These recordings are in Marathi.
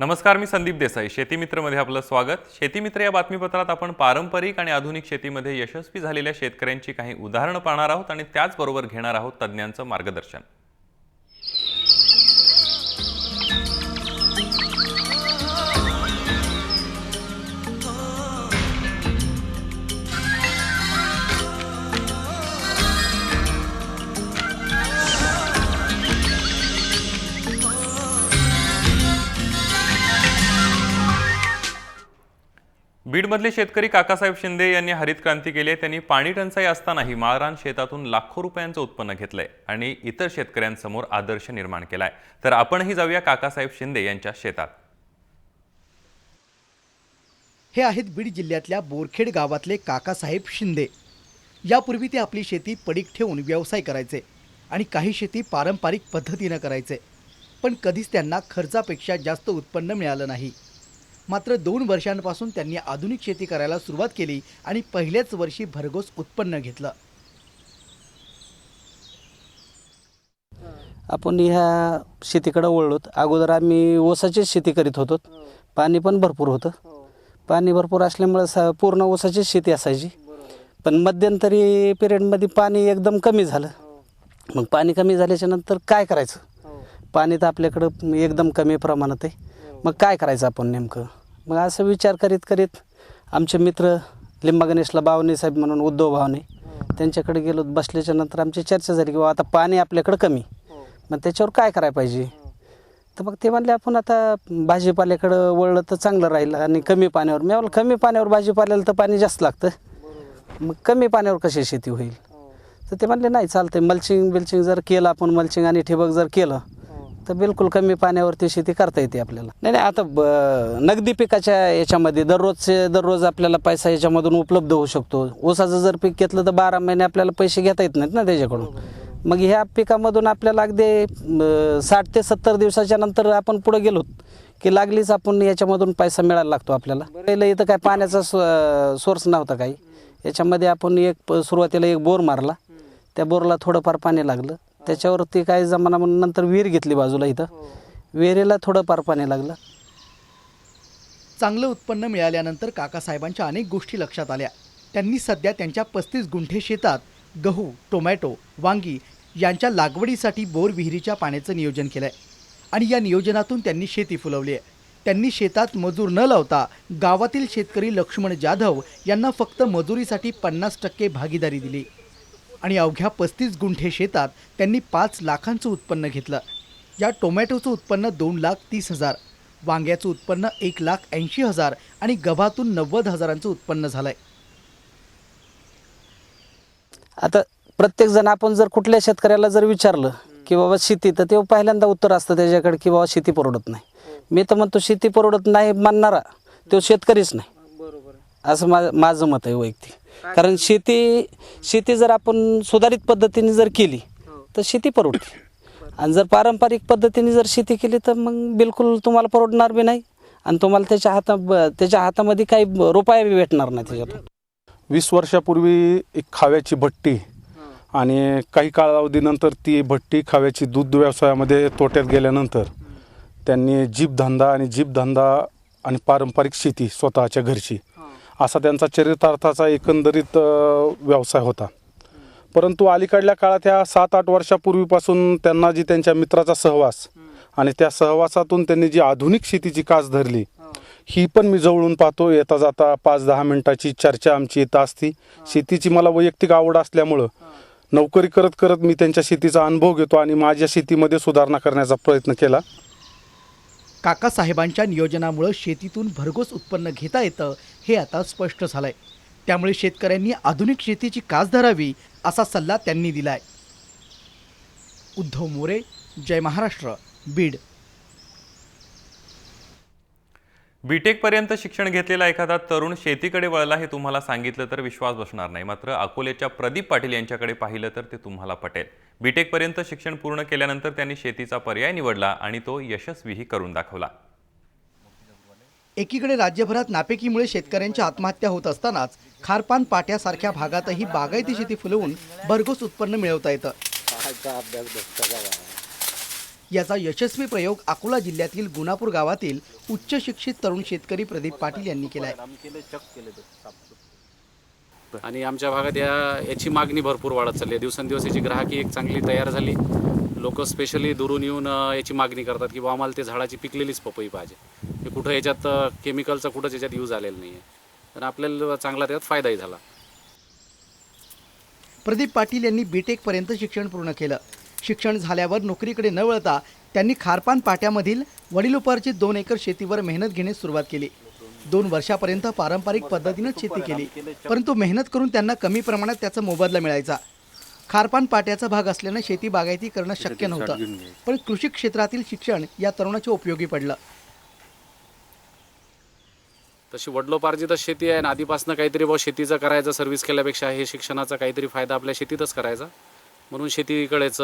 नमस्कार, मी संदीप देसाई. शेतीमित्रमध्ये आपलं स्वागत. शेतीमित्र या बातमीपत्रात आपण पारंपरिक आणि आधुनिक शेतीमध्ये यशस्वी झालेल्या शेतकऱ्यांची काही उदाहरणं पाहणार आहोत आणि त्याचबरोबर घेणार आहोत तज्ज्ञांचं मार्गदर्शन. बीडमधले शेतकरी काकासाहेब शिंदे यांनी हरित क्रांती केली आहे. त्यांनी पाणी टंचाई असतानाही माळरान शेतातून लाखो रुपयांचं उत्पन्न घेतलंय आणि इतर शेतकऱ्यांसमोर आदर्श निर्माण केलाय. तर आपणही जाऊया काकासाहेब शिंदे यांच्या शेतात. हे आहेत बीड जिल्ह्यातल्या बोरखेड गावातले काकासाहेब शिंदे. यापूर्वी ते आपली शेती पडीक ठेवून व्यवसाय करायचे आणि काही शेती पारंपरिक पद्धतीनं करायचे, पण कधीच त्यांना खर्चापेक्षा जास्त उत्पन्न मिळालं नाही. मात्र 2 वर्षांपासून त्यांनी आधुनिक शेती करायला सुरुवात केली आणि पहिल्याच वर्षी भरघोस उत्पन्न घेतलं. आपण ह्या शेतीकडे वळलो. अगोदर आम्ही ऊसाचीच शेती करीत होतो. पाणी पण भरपूर होतं. पाणी भरपूर असल्यामुळे पूर्ण ऊसाचीच शेती असायची. पण मध्यंतरी पिरियडमध्ये पाणी एकदम कमी झालं. मग पाणी कमी झाल्याच्या नंतर काय करायचं? पाणी तर आपल्याकडं एकदम कमी प्रमाणात आहे. मग काय करायचं आपण नेमकं? मग असं विचार करीत करीत आमचे मित्र लिंबा गणेशला बावणे साहेब म्हणून उद्धव भावने त्यांच्याकडे गेलो. बसल्याच्या नंतर आमची चर्चा झाली की आता पाणी आपल्याकडं कमी, मग त्याच्यावर काय करायला पाहिजे. तर मग ते म्हणले आपण आता भाजीपाल्याकडं वळलं तर चांगलं राहील आणि कमी पाण्यावर. मी म्हणलं कमी पाण्यावर भाजीपाल्याला तर पाणी जास्त लागतं, मग कमी पाण्यावर कशी शेती होईल? तर ते म्हणले नाही चालतंय, मल्चिंग जर केलं आपण, मल्चिंग आणि ठिबक जर केलं तर बिलकुल कमी पाण्यावरती शेती करता येते आपल्याला. नाही आता नगदी पिकाच्या याच्यामध्ये दररोज आपल्याला पैसा याच्यामधून उपलब्ध होऊ शकतो. ऊसाचं जर पीक घेतलं तर 12 महिने आपल्याला पैसे घेता येत नाहीत ना त्याच्याकडून. मग ह्या पिकामधून आपल्याला अगदी 60 ते 70 दिवसाच्या नंतर आपण पुढे गेलो की लागलीच आपण याच्यामधून पैसा मिळायला लागतो आपल्याला. पहिलं इथं काय पाण्याचा सोर्स नव्हता काही. याच्यामध्ये आपण सुरुवातीला एक बोर मारला. त्या बोरला थोडंफार पाणी लागलं. त्याच्यावरती काही जमाना म्हणून नंतर विहीर घेतली बाजूला. इथं विहिरीला थोडंफार पाणी लागलं. चांगलं उत्पन्न मिळाल्यानंतर काकासाहेबांच्या अनेक गोष्टी लक्षात आल्या. त्यांनी सध्या त्यांच्या 35 गुंठे शेतात गहू, टोमॅटो, वांगी यांच्या लागवडीसाठी बोर विहिरीच्या पाण्याचं नियोजन केलंय आणि या नियोजनातून त्यांनी शेती फुलवली आहे. त्यांनी शेतात मजूर न लावता गावातील शेतकरी लक्ष्मण जाधव यांना फक्त मजुरीसाठी 50% भागीदारी दिली आणि अवघ्या 35 गुंठे शेतात त्यांनी 5 लाखांचं उत्पन्न घेतलं. या टोमॅटोचं उत्पन्न 2,30,000, वांग्याचं उत्पन्न 1,80,000 आणि गव्हातून 90,000चं उत्पन्न झालंय. आता प्रत्येक जण आपण जर कुठल्या शेतकऱ्याला जर विचारलं की बाबा शेती, तर ते पहिल्यांदा उत्तर असतं त्याच्याकडे की बाबा शेती परवडत नाही. मी तर म्हणतो शेती परवडत नाही म्हणणारा तो शेतकरीच नाही, असं माझं मत आहे वैयक्तिक. कारण शेती जर आपण सुधारित पद्धतीने जर केली तर शेती परवडते, आणि जर पारंपरिक पद्धतीने जर शेती केली तर मग बिलकुल तुम्हाला परवडणार बी नाही आणि तुम्हाला त्याच्या हातामध्ये काही रुपया बी भेटणार नाही त्याच्यातून. 20 वर्षापूर्वी एक खाव्याची भट्टी आणि काही कालावधीनंतर ती भट्टी खाव्याची दूध व्यवसायामध्ये तोट्यात गेल्यानंतर त्यांनी जीपधंदा आणि पारंपरिक शेती स्वतःच्या घरची असा त्यांचा चरितार्थाचा एकंदरीत व्यवसाय होता. परंतु अलीकडल्या काळात ह्या 7-8 वर्षापूर्वीपासून त्यांना जी त्यांच्या मित्राचा सहवास आणि त्या सहवासातून त्यांनी जी आधुनिक शेतीची कास धरली, ही पण मी जवळून पाहतो. येता जाता 5-10 मिनिटाची चर्चा आमची येत असती. शेतीची मला वैयक्तिक आवड असल्यामुळं नोकरी करत करत मी त्यांच्या शेतीचा अनुभव घेतो आणि माझ्या शेतीमध्ये सुधारणा करण्याचा प्रयत्न केला. काकासाहेबांच्या नियोजनामुळे शेतीतून भरघोस उत्पन्न घेता येतं हे आता स्पष्ट झालंय. त्यामुळे शेतकऱ्यांनी आधुनिक शेतीची कास धरावी असा सल्ला त्यांनी दिलाय. उद्धव मोरे, जय महाराष्ट्र, बीड. बीटेक पर्यंत शिक्षण घेतलेला एखादा तरुण शेतीकडे वळला हे तुम्हाला सांगितलं तर विश्वास बसणार नाही. मात्र अकोल्याच्या प्रदीप पाटील यांच्याकडे पाहिलं तर ते तुम्हाला पटेल. बीटेक पर्यंत शिक्षण पूर्ण केल्यानंतर त्यांनी शेतीचा पर्याय निवडला आणि तो यशस्वीही करून दाखवला. एकीकडे राज्यभरात नापिकीमुळे शेतकऱ्यांच्या आत्महत्या होत असतानाच खारपान पाट्यासारख्या भागातही बागायती शेती फुलवून भरघोस उत्पन्न मिळवता येतं. याचा यशस्वी प्रयोग अकोला जिल्ह्यातील गुणापूर गावातील उच्च शिक्षित तरुण शेतकरी प्रदीप पाटील यांनी केला आहे. आणि आमच्या भागात याची मागणी भरपूर वाढत चालली आहे. दिवसेंदिवस याची ग्राहकी एक चांगली तयार झाली. लोक स्पेशली दुरून येऊन याची मागणी करतात की आम्हाला ते झाडाची पिकलेलीच पपई पाहिजे. हे कुठं याच्यात केमिकलचा कुठंच याच्यात यूज आलेला नाही आहे. तर आपल्याला चांगला त्यात फायदाही झाला. प्रदीप पाटील यांनी बीटेक पर्यंत शिक्षण पूर्ण केलं. शिक्षण झाल्यावर नोकरीकडे न वळता त्यांनी खारपान पाट्यामधील वडिलोपार्जित 2 एकर शेतीवर मेहनत घेण्यास सुरुवात केली. 2 वर्षापर्यंत पारंपरिक पद्धतीने शेती केली, परंतु मेहनत करून त्यांना कमी प्रमाणात त्याचा मोबदला मिळायचा. खारपान पाट्याचा भाग असल्याने शेती बागायती करणं शक्य नव्हतं, पण कृषी क्षेत्रातील शिक्षण या तरुणाच्या उपयोगी पडलं. तशी वडिलोपार्जित शेती आहे आणि आधीपासून काहीतरी शेतीचं करायचं सर्व्हिस केल्यापेक्षा हे शिक्षणाचा काहीतरी फायदा आपल्या शेतीतच करायचा, म्हणून शेतीकडेच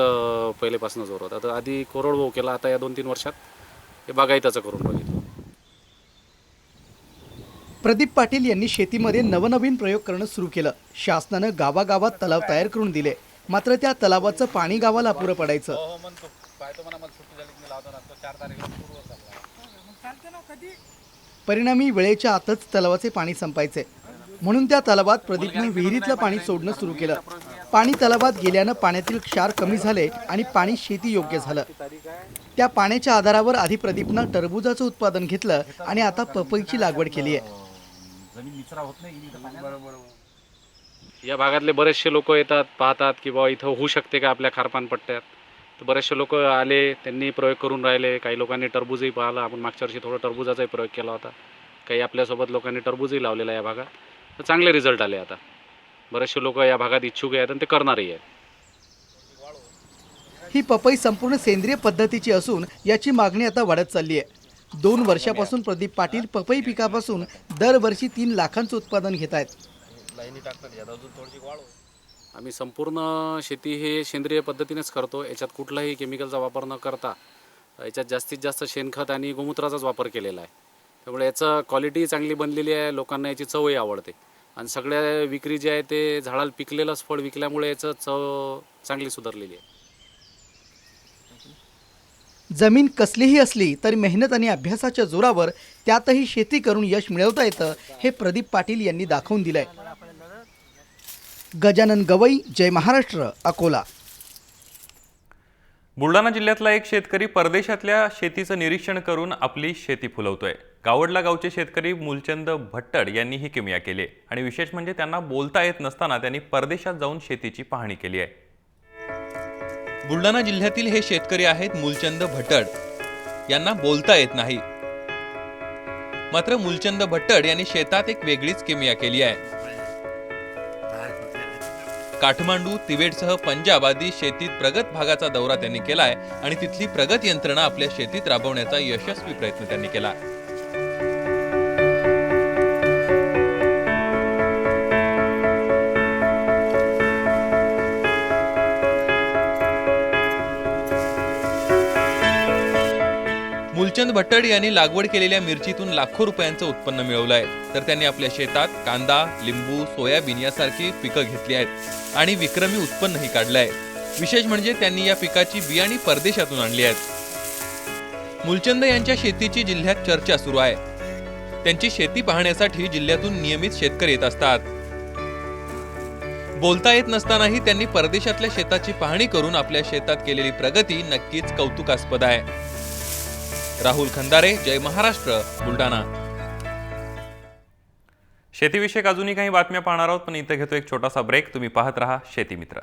पहिलेपासून जोर होता. तर आधी कोरडवाहू केला, आता या 2-3 वर्षात हे बागायताचं करून बघितलं. प्रदीप पाटील यांनी शेतीमध्ये नवनवीन प्रयोग करणं सुरू केलं. शासनानं गावागावात तलाव तयार करून दिले, मात्र त्या तलावाचं पाणी गावाला अपुरं पडायचं. परिणामी वेळेच्या आतच तलावाचे पाणी संपायचे, म्हणून त्या तलावात प्रदीपने विहिरीतलं पाणी सोडणं सुरू केलं. पाणी तलावात गेल्यानं पाण्यातील क्षार कमी झाले आणि पाणी शेती योग्य झालं. त्या पाण्याच्या आधारावर आधी प्रदीपनं टरबूजाचं उत्पादन घेतलं आणि आता पपईची लागवड केली आहे. या भागातले बरेचसे लोक येतात, पाहतात की इथं होऊ शकते का आपल्या खारपान पट्ट्यात. तर बरेचसे लोक आले, त्यांनी प्रयोग करून राहिले. काही लोकांनी टरबूजही पाहिलं. आपण मागच्या वर्षी थोडा टरबूजाचाही प्रयोग केला होता. काही आपल्यासोबत लोकांनी टरबूजही लावलेला या भागात. तर चांगले रिझल्ट आले. आता बरेचसे लोक या भागात इच्छुक आहेत आणि ते करणारही आहेत. ही पपई संपूर्ण सेंद्रिय पद्धतीची असून याची मागणी आता वाढत चालली आहे. 2 वर्षापासून प्रदीप पाटील पपई पिकापासून दरवर्षी 3 लाखांचं उत्पादन घेत आहेत. आम्ही संपूर्ण शेती हे सेंद्रिय पद्धतीनेच करतो. याच्यात कुठलाही केमिकलचा वापर न करता याच्यात जास्तीत जास्त शेणखत आणि गोमूत्राचाच वापर केलेला आहे. त्यामुळे याचं क्वालिटी चांगली बनलेली आहे. लोकांना याची चवही आवडते आणि सगळ्या विक्री जी आहे ते झाडाला पिकलेलंच फळ विकल्यामुळे याचं चव चांगली सुधारलेली आहे. जमीन कसलीही असली तरी मेहनत आणि अभ्यासाच्या जोरावर त्यातही शेती करून यश मिळवता येतं, हे प्रदीप पाटील यांनी दाखवून दिलंय. गजानन गवई, जय महाराष्ट्र, अकोला. बुलढाणा जिल्ह्यातला एक शेतकरी परदेशातल्या शेतीचं निरीक्षण करून आपली शेती फुलवतोय. गावडला गावचे शेतकरी मूलचंद भट्टड यांनी ही किमया केली आणि विशेष म्हणजे त्यांना बोलता येत नसताना त्यांनी परदेशात जाऊन शेतीची पाहणी केली आहे. बुलढाणा जिल्ह्यातील हे शेतकरी आहेत मूलचंद भट्टड. यांना बोलता येत नाही, मात्र मूलचंद भट्टड यांनी शेतात एक वेगळीच किमया केली आहे. काठमांडू, तिबेटसह पंजाब आदी शेतीत प्रगत भागाचा दौरा त्यांनी केलाय आणि तिथली प्रगत यंत्रणा आपल्या शेतीत राबवण्याचा यशस्वी प्रयत्न त्यांनी केला. मूलचंद भट्टड यांनी लागवड केलेल्या मिरचीतून लाखो रुपयांचं उत्पन्न मिळवलंय. तर त्यांनी आपल्या शेतात कांदा, लिंबू, सोयाबीन यासारखी पिकं घेतली आहेत आणि विक्रमी उत्पन्नही काढलंय. विशेष म्हणजे त्यांनी या पिकाची बियाणी परदेशातून आणली आहेत. मूलचंद यांच्या शेतीची जिल्ह्यात चर्चा सुरू आहे. त्यांची शेती पाहण्यासाठी जिल्ह्यातून नियमित शेतकरी येत असतात. बोलता येत नसतानाही त्यांनी परदेशातल्या शेताची पाहणी करून आपल्या शेतात केलेली प्रगती नक्कीच कौतुकास्पद आहे. राहुल खंदारे, जय महाराष्ट्र, बुलढाणा. शेतीविषयक अजूनही काही बातम्या पाहणार आहोत, पण इथं घेतो एक छोटासा ब्रेक. तुम्ही पाहत रहा शेती मित्र.